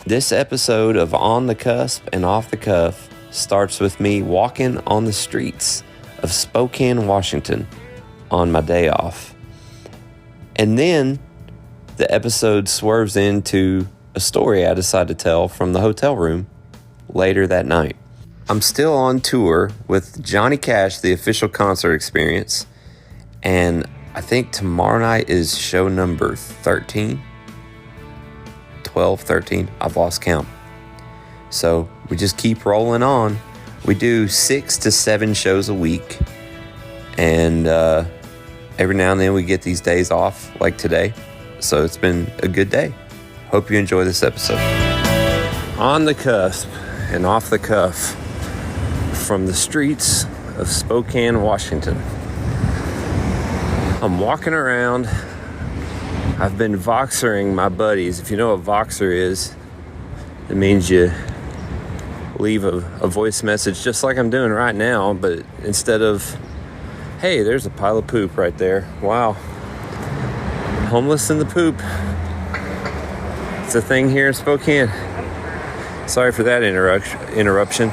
This episode of On the Cusp and Off the Cuff starts with me walking on the streets of Spokane, Washington on my day off. And then the episode swerves into a story I decided to tell from the hotel room later that night. I'm still on tour with Johnny Cash, the official concert experience, and I think tomorrow night is show number 13. 12, 13, I've lost count. So we just keep rolling on. We do 6 to 7 shows a week, and every now and then we get these days off like today. So it's been a good day. Hope you enjoy this episode. On the Cusp and Off the Cuff from the streets of Spokane, Washington. I'm walking around. I've been voxering my buddies. If you know what voxer is, it means you leave a voice message just like I'm doing right now, but instead of, hey, there's a pile of poop right there. Wow. Homeless in the poop. It's a thing here in Spokane. Sorry for that interruption.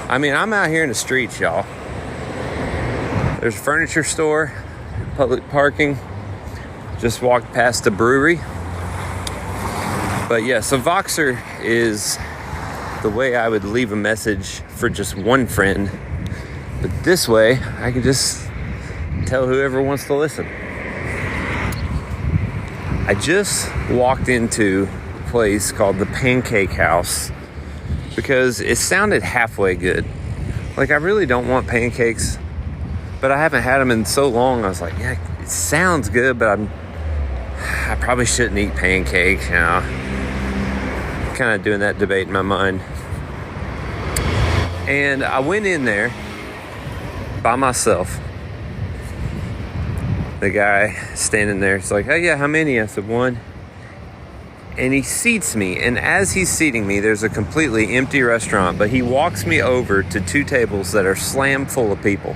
I mean, I'm out here in the streets, y'all. There's a furniture store, public parking. Just walked past a brewery. But yeah, so Voxer is the way I would leave a message for just one friend. But this way, I can just tell whoever wants to listen. I just walked into a place called the Pancake House because it sounded halfway good. Like, I really don't want pancakes, but I haven't had them in so long. I was like, yeah, it sounds good, but I probably shouldn't eat pancakes, you know. Kind of doing that debate in my mind. And I went in there by myself. The guy standing there, it's like, oh yeah, how many? I said, 1. And he seats me, and as he's seating me, there's a completely empty restaurant, but he walks me over to 2 tables that are slam full of people.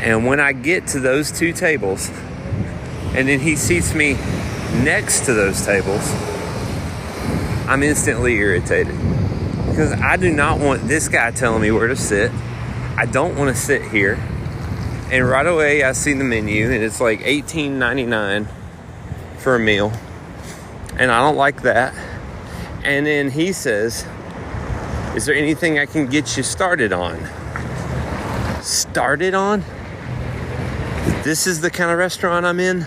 And when I get to those 2 tables, and then he seats me next to those tables, I'm instantly irritated. Because I do not want this guy telling me where to sit. I don't want to sit here. And right away I see the menu, and it's like $18.99 for a meal. And I don't like that. And then he says, is there anything I can get you started on? Started on? This is the kind of restaurant I'm in.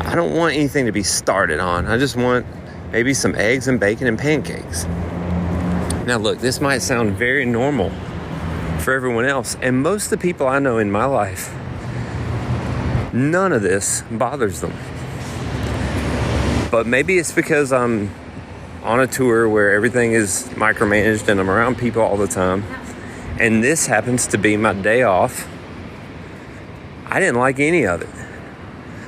I don't want anything to be started on. I just want maybe some eggs and bacon and pancakes. Now look, this might sound very normal for everyone else. And most of the people I know in my life, none of this bothers them. But maybe it's because I'm on a tour where everything is micromanaged and I'm around people all the time. And this happens to be my day off. I didn't like any of it.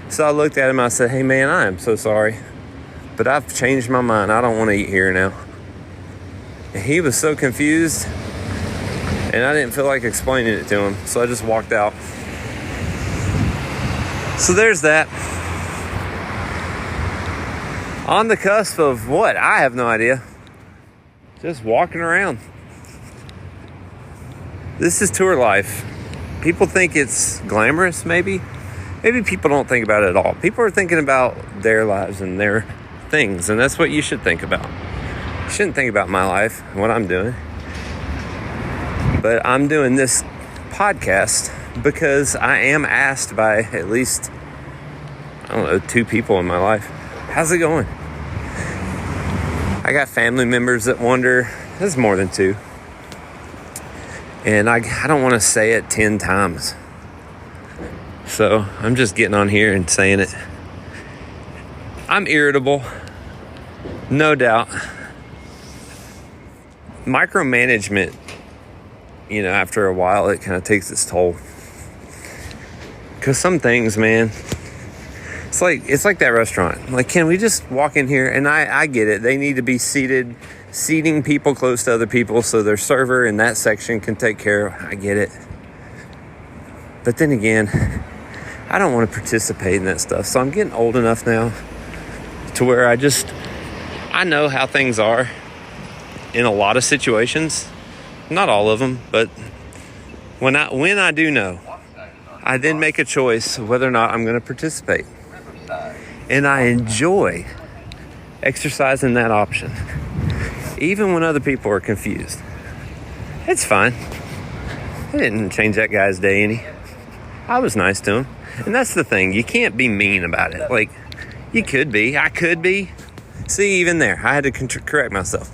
So I looked at him and I said, hey man, I am so sorry, but I've changed my mind. I don't want to eat here now. And he was so confused, and I didn't feel like explaining it to him. So I just walked out. So there's that. On the cusp of what? I have no idea. Just walking around. This is tour life. People think it's glamorous, maybe. Maybe people don't think about it at all. People are thinking about their lives and their things, and that's what you should think about. You shouldn't think about my life and what I'm doing. But I'm doing this podcast because I am asked by at least, 2 people in my life, how's it going? I got family members that wonder. There's more than 2. And I don't want to say it 10 times. So I'm just getting on here and saying it. I'm irritable, no doubt. Micromanagement, after a while, it kind of takes its toll. Because some things, man, it's like that restaurant. Like, can we just walk in here? And I get it. They need to be seating people close to other people so their server in that section can take care of. I get it. But then again, I don't want to participate in that stuff. So I'm getting old enough now to where I I know how things are in a lot of situations. Not all of them, but when I do know, I then make a choice whether or not I'm going to participate. And I enjoy exercising that option, even when other people are confused. It's fine. I didn't change that guy's day any. I was nice to him. And that's the thing. You can't be mean about it. Like, you could be. I could be. See, even there, I had to correct myself.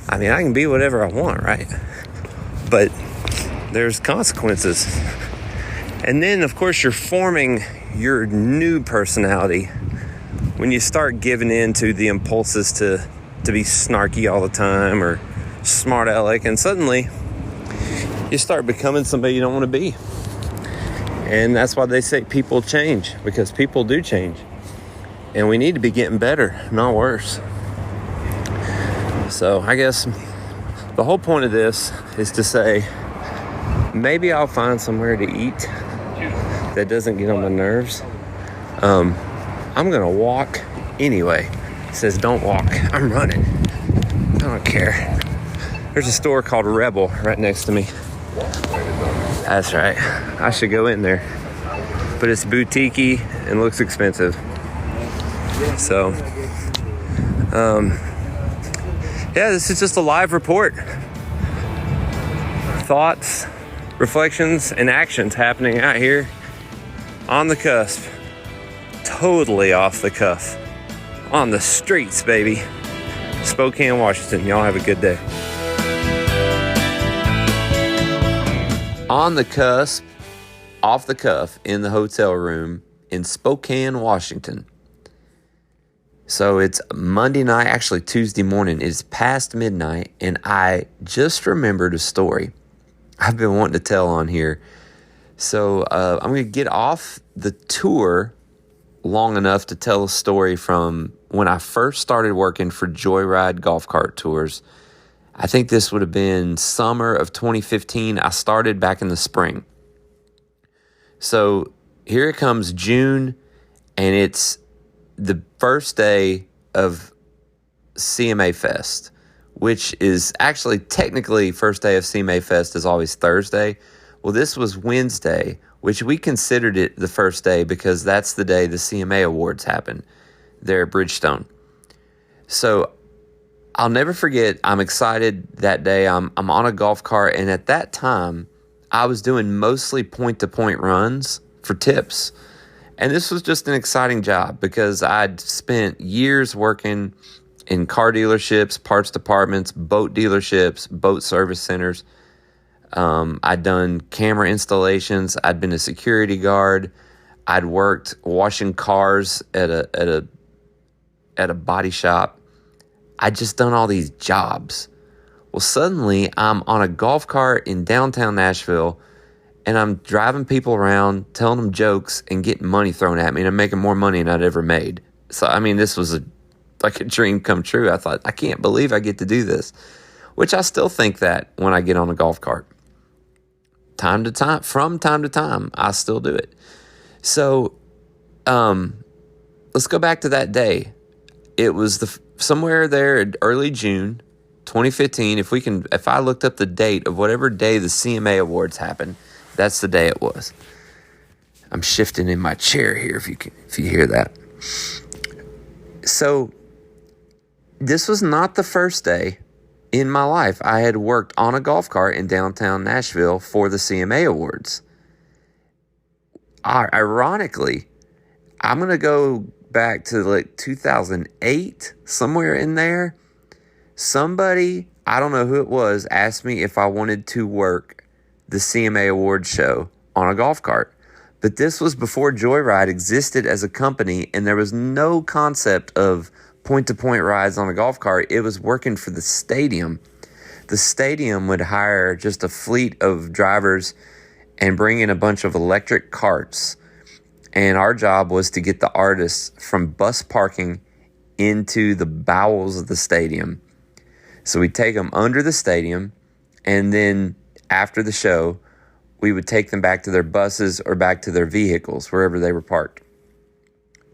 I mean, I can be whatever I want, right? But there's consequences. And then, of course, you're forming your new personality when you start giving in to the impulses to be snarky all the time or smart aleck, and suddenly you start becoming somebody you don't want to be. And that's why they say people change, because people do change. And we need to be getting better, not worse. So I guess the whole point of this is to say, maybe I'll find somewhere to eat that doesn't get on my nerves. I'm going to walk anyway. It says don't walk. I'm running. I don't care. There's a store called Rebel right next to me. That's right. I should go in there. But it's boutique-y and looks expensive. So, yeah, this is just a live report. Thoughts, reflections, and actions happening out here on the cusp. Totally off the cuff. On the streets, baby. Spokane, Washington. Y'all have a good day. On the cusp, off the cuff, in the hotel room in Spokane, Washington. So it's Monday night, actually Tuesday morning. It's past midnight, and I just remembered a story I've been wanting to tell on here. So I'm going to get off the tour long enough to tell a story from when I first started working for Joyride Golf Cart Tours. I think this would have been summer of 2015. I started back in the spring. So here it comes June, and it's the first day of CMA Fest, which is actually technically first day of CMA Fest is always Thursday. Well, this was Wednesday, which we considered it the first day because that's the day the CMA Awards happen there at Bridgestone. So I'll never forget, I'm excited that day. I'm on a golf cart, and at that time, I was doing mostly point-to-point runs for tips. And this was just an exciting job because I'd spent years working in car dealerships, parts departments, boat dealerships, boat service centers. I'd done camera installations. I'd been a security guard. I'd worked washing cars at a body shop. I'd just done all these jobs. Well, suddenly I'm on a golf cart in downtown Nashville, and I'm driving people around, telling them jokes, and getting money thrown at me, and I'm making more money than I'd ever made. So, I mean, this was like a dream come true. I thought, I can't believe I get to do this, which I still think that when I get on a golf cart. From time to time, I still do it. So, let's go back to that day. It was somewhere there in early June 2015. If I looked up the date of whatever day the CMA Awards happened, that's the day it was. I'm shifting in my chair here if you hear that. So this was not the first day in my life I had worked on a golf cart in downtown Nashville for the CMA Awards. Ironically, I'm going to go back to like 2008, somewhere in there. Somebody, I don't know who it was, asked me if I wanted to work the CMA Awards Show on a golf cart. But this was before Joyride existed as a company, and there was no concept of point-to-point rides on a golf cart. It was working for the stadium. The stadium would hire just a fleet of drivers and bring in a bunch of electric carts. And our job was to get the artists from bus parking into the bowels of the stadium. So we'd take them under the stadium, and then after the show, we would take them back to their buses or back to their vehicles, wherever they were parked.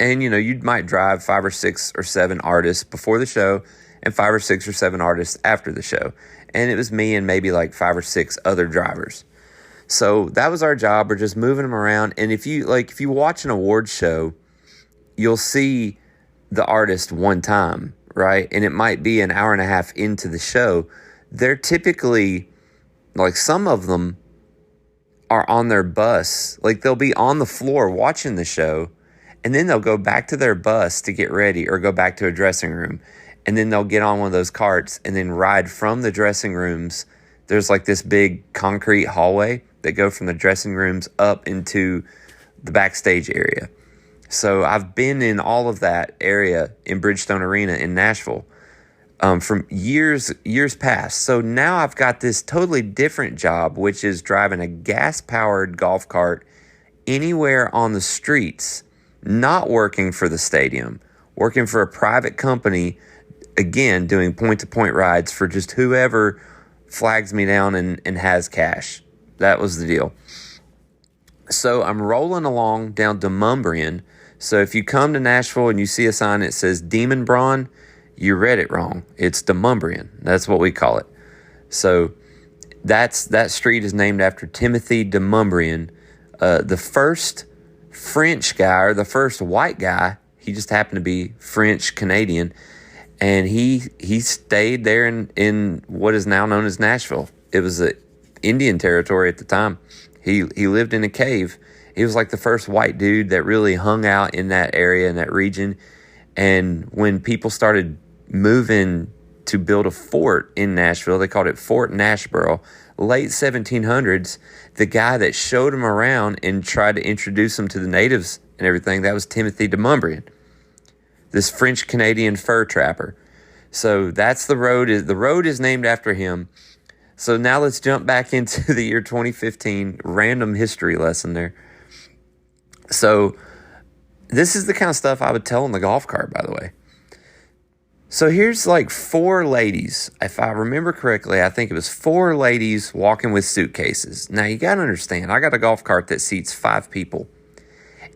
And, you might drive 5 or 6 or 7 artists before the show and 5 or 6 or 7 artists after the show. And it was me and maybe like 5 or 6 other drivers. So that was our job. We're just moving them around. And if you watch an awards show, you'll see the artist one time, right? And it might be an hour and a half into the show. They're typically, like, some of them are on their bus. Like, they'll be on the floor watching the show, and then they'll go back to their bus to get ready or go back to a dressing room. And then they'll get on one of those carts and then ride from the dressing rooms. There's like this big concrete hallway that go from the dressing rooms up into the backstage area. So I've been in all of that area in Bridgestone Arena in Nashville from years past. So now I've got this totally different job, which is driving a gas-powered golf cart anywhere on the streets, not working for the stadium, working for a private company, again, doing point-to-point rides for just whoever flags me down and has cash. That was the deal. So I'm rolling along down Demumbrian. So if you come to Nashville and you see a sign that says Demon Braun, you read it wrong. It's Demumbrian. That's what we call it. So that street is named after Timothy Demumbrian, the first French guy, or the first white guy. He just happened to be French Canadian, and he stayed there in what is now known as Nashville. It was an Indian territory at the time. He lived in a cave. He was like the first white dude that really hung out in that area, in that region. And when people started moving to build a fort in Nashville, they called it Fort Nashboro, late 1700s, the guy that showed him around and tried to introduce him to the natives and everything, that was Timothy Demumbrian, this French-Canadian fur trapper. So that's the road. The road is named after him. So now let's jump back into the year 2015, random history lesson there. So this is the kind of stuff I would tell on the golf cart, by the way. So here's like 4 ladies. If I remember correctly, I think it was 4 ladies walking with suitcases. Now you got to understand, I got a golf cart that seats 5 people.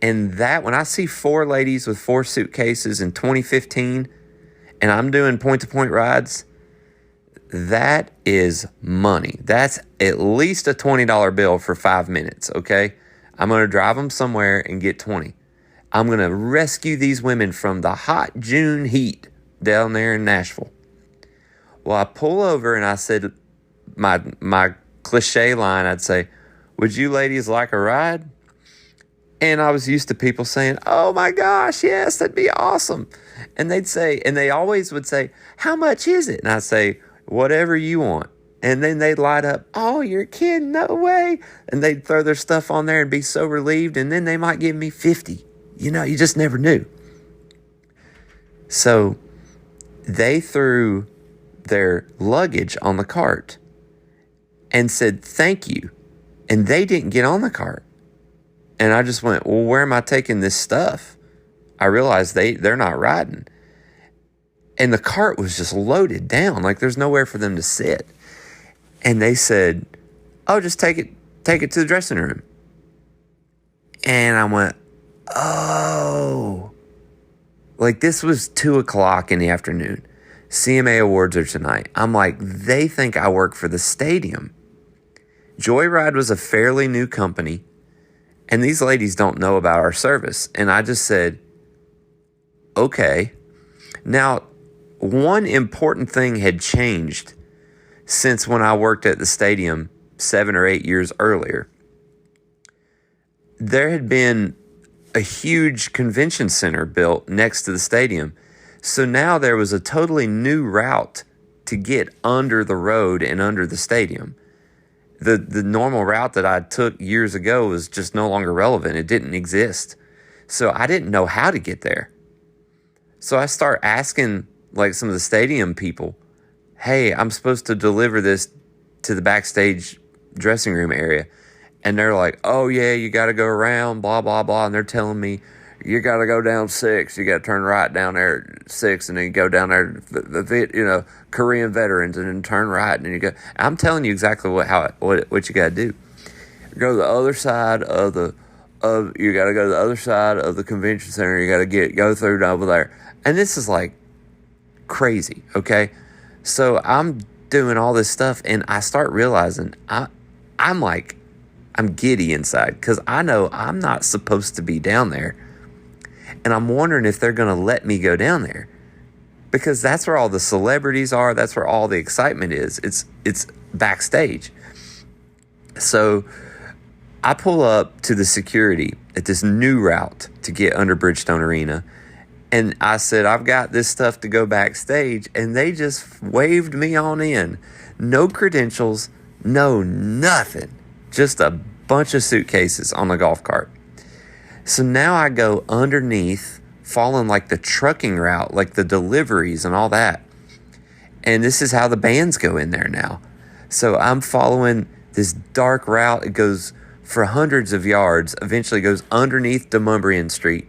And that, when I see 4 ladies with 4 suitcases in 2015, and I'm doing point-to-point rides, that is money. That's at least a $20 bill for 5 minutes, okay? I'm going to drive them somewhere and get 20. I'm going to rescue these women from the hot June heat down there in Nashville. Well, I pull over and I said, my cliche line, I'd say, "Would you ladies like a ride?" And I was used to people saying, "Oh my gosh, yes, that'd be awesome." And they'd say, and they always would say, "How much is it?" And I'd say, "Whatever you want." And then they'd light up, "Oh, you're kidding, no way." And they'd throw their stuff on there and be so relieved. And then they might give me 50. You know, you just never knew. So they threw their luggage on the cart and said, "Thank you." And they didn't get on the cart. And I just went, "Well, where am I taking this stuff?" I realized they're not riding. And the cart was just loaded down. Like there's nowhere for them to sit. And they said, "Oh, just take it to the dressing room." And I went, oh. Like this was 2:00 in the afternoon. CMA Awards are tonight. I'm like, they think I work for the stadium. Joyride was a fairly new company. And these ladies don't know about our service. And I just said, okay. Now, one important thing had changed since when I worked at the stadium 7 or 8 years earlier. There had been a huge convention center built next to the stadium. So now there was a totally new route to get under the road and under the stadium. The normal route that I took years ago was just no longer relevant. It didn't exist. So I didn't know how to get there. So I start asking like some of the stadium people, "Hey, I'm supposed to deliver this to the backstage dressing room area." And they're like, "Oh yeah, you got to go around, blah, blah, blah." And they're telling me, "You got to go down 6. You got to turn right down there 6, and then you go down there, Korean veterans, and then turn right, and then you go." I'm telling you exactly what you got to do. Go to the other side of you got to go to the other side of the convention center. You got to go through over there. And this is like crazy, okay? So I'm doing all this stuff, and I start realizing I'm giddy inside because I know I'm not supposed to be down there. And I'm wondering if they're going to let me go down there, because that's where all the celebrities are. That's where all the excitement is. It's backstage. So I pull up to the security at this new route to get under Bridgestone Arena. And I said, I've got this stuff to go backstage. And they just waved me on in. No credentials, no nothing. Just a bunch of suitcases on the golf cart. So now I go underneath, following like the trucking route, like the deliveries and all that. And this is how the bands go in there now. So I'm following this dark route. It goes for hundreds of yards, eventually goes underneath Demonbreun Street,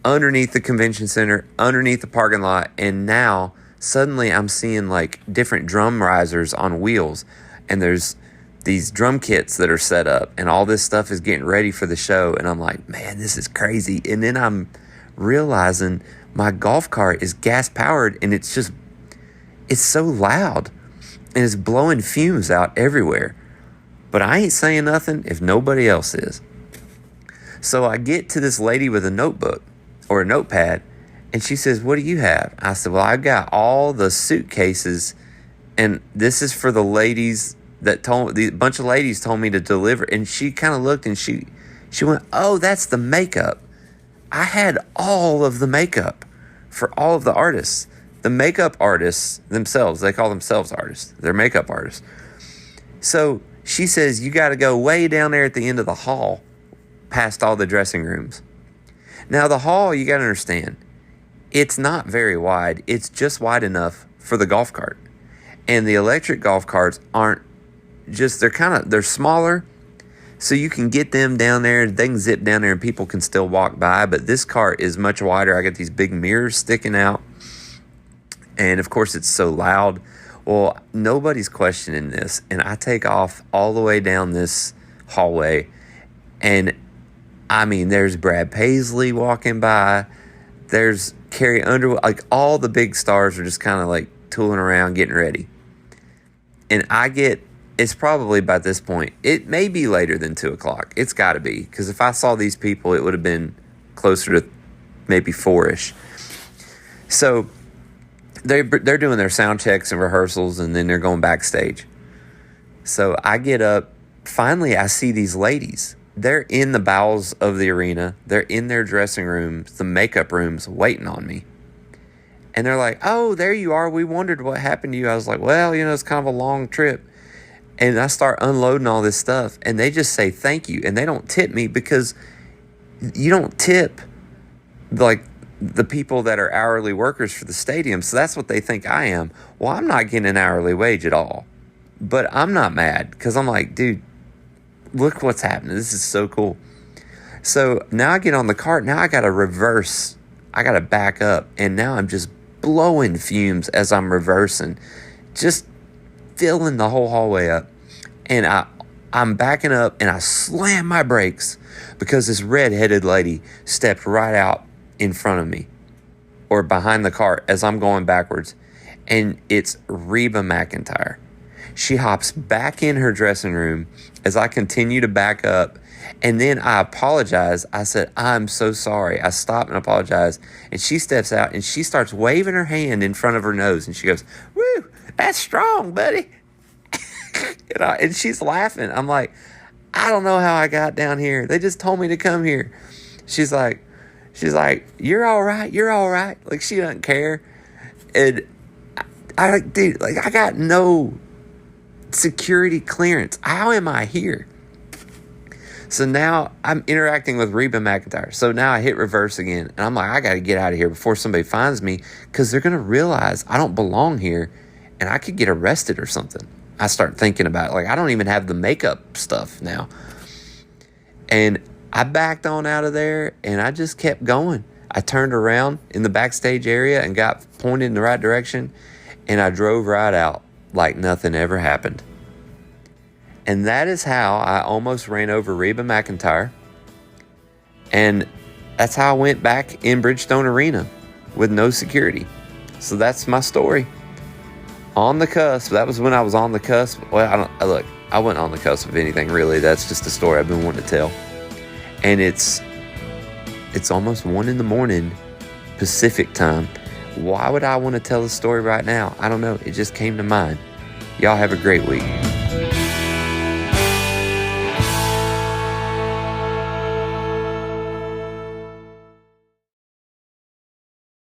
underneath the convention center, underneath the parking lot. And now suddenly I'm seeing like different drum risers on wheels. And there's these drum kits that are set up, and all this stuff is getting ready for the show. And I'm like, man, this is crazy. And then I'm realizing my golf cart is gas powered, and it's so loud, and it's blowing fumes out everywhere. But I ain't saying nothing if nobody else is. So I get to this lady with a notebook or a notepad, and she says, what do you have? I said, well, I've got all the suitcases, and this is for the ladies a bunch of ladies told me to deliver. And she kind of looked, and she went, oh, that's the makeup. I had all of the makeup for all of the artists. The makeup artists themselves, they call themselves artists. They're makeup artists. So she says, you got to go way down there at the end of the hall, past all the dressing rooms. Now, the hall, you got to understand, it's not very wide. It's just wide enough for the golf cart. And the electric golf carts aren't they're smaller, so you can get them down there. They can zip down there and people can still walk by. But this cart is much wider. I got these big mirrors sticking out. And of course, it's so loud. Well, nobody's questioning this. And I take off all the way down this hallway. And I mean, there's Brad Paisley walking by. There's Carrie Underwood. Like, all the big stars are just kind of like tooling around, getting ready. And it's probably by this point, it may be later than 2 o'clock. It's got to be, because if I saw these people, it would have been closer to maybe 4-ish. So they're doing their sound checks and rehearsals, and then they're going backstage. So I get up. Finally, I see these ladies. They're in the bowels of the arena. They're in their dressing rooms, the makeup rooms, waiting on me. And they're like, oh, there you are. We wondered what happened to you. I was like, well, it's kind of a long trip. And I start unloading all this stuff, and they just say thank you. And they don't tip me, because you don't tip like the people that are hourly workers for the stadium. So that's what they think I am. Well, I'm not getting an hourly wage at all. But I'm not mad, because I'm like, dude, look what's happening. This is so cool. So now I get on the cart. Now I got to reverse. I got to back up. And now I'm just blowing fumes as I'm reversing. Just filling the whole hallway up. And I'm backing up, and I slam my brakes because this red-headed lady stepped right out in front of me, or behind the cart, as I'm going backwards. And it's Reba McEntire. She hops back in her dressing room as I continue to back up. And then I apologize. I said, I'm so sorry. I stopped and apologized. And she steps out, and she starts waving her hand in front of her nose. And she goes, woo, that's strong, buddy. And she's laughing. I'm like, I don't know how I got down here. They just told me to come here. She's like, you're all right. You're all right. Like, she doesn't care. And I dude, like, I got no security clearance. How am I here? So now I'm interacting with Reba McEntire. So now I hit reverse again. And I'm like, I got to get out of here before somebody finds me, because they're going to realize I don't belong here, and I could get arrested or something. I start thinking about it. Like, I don't even have the makeup stuff now. And I backed on out of there, and I just kept going. I turned around in the backstage area and got pointed in the right direction, and I drove right out like nothing ever happened. And that is how I almost ran over Reba McEntire. And that's how I went back in Bridgestone Arena with no security. So that's my story. On the cusp. That was when I was on the cusp. Well, I wasn't on the cusp of anything really. That's just a story I've been wanting to tell. And it's almost 1 a.m. Pacific time. Why would I want to tell this story right now? I don't know. It just came to mind. Y'all have a great week.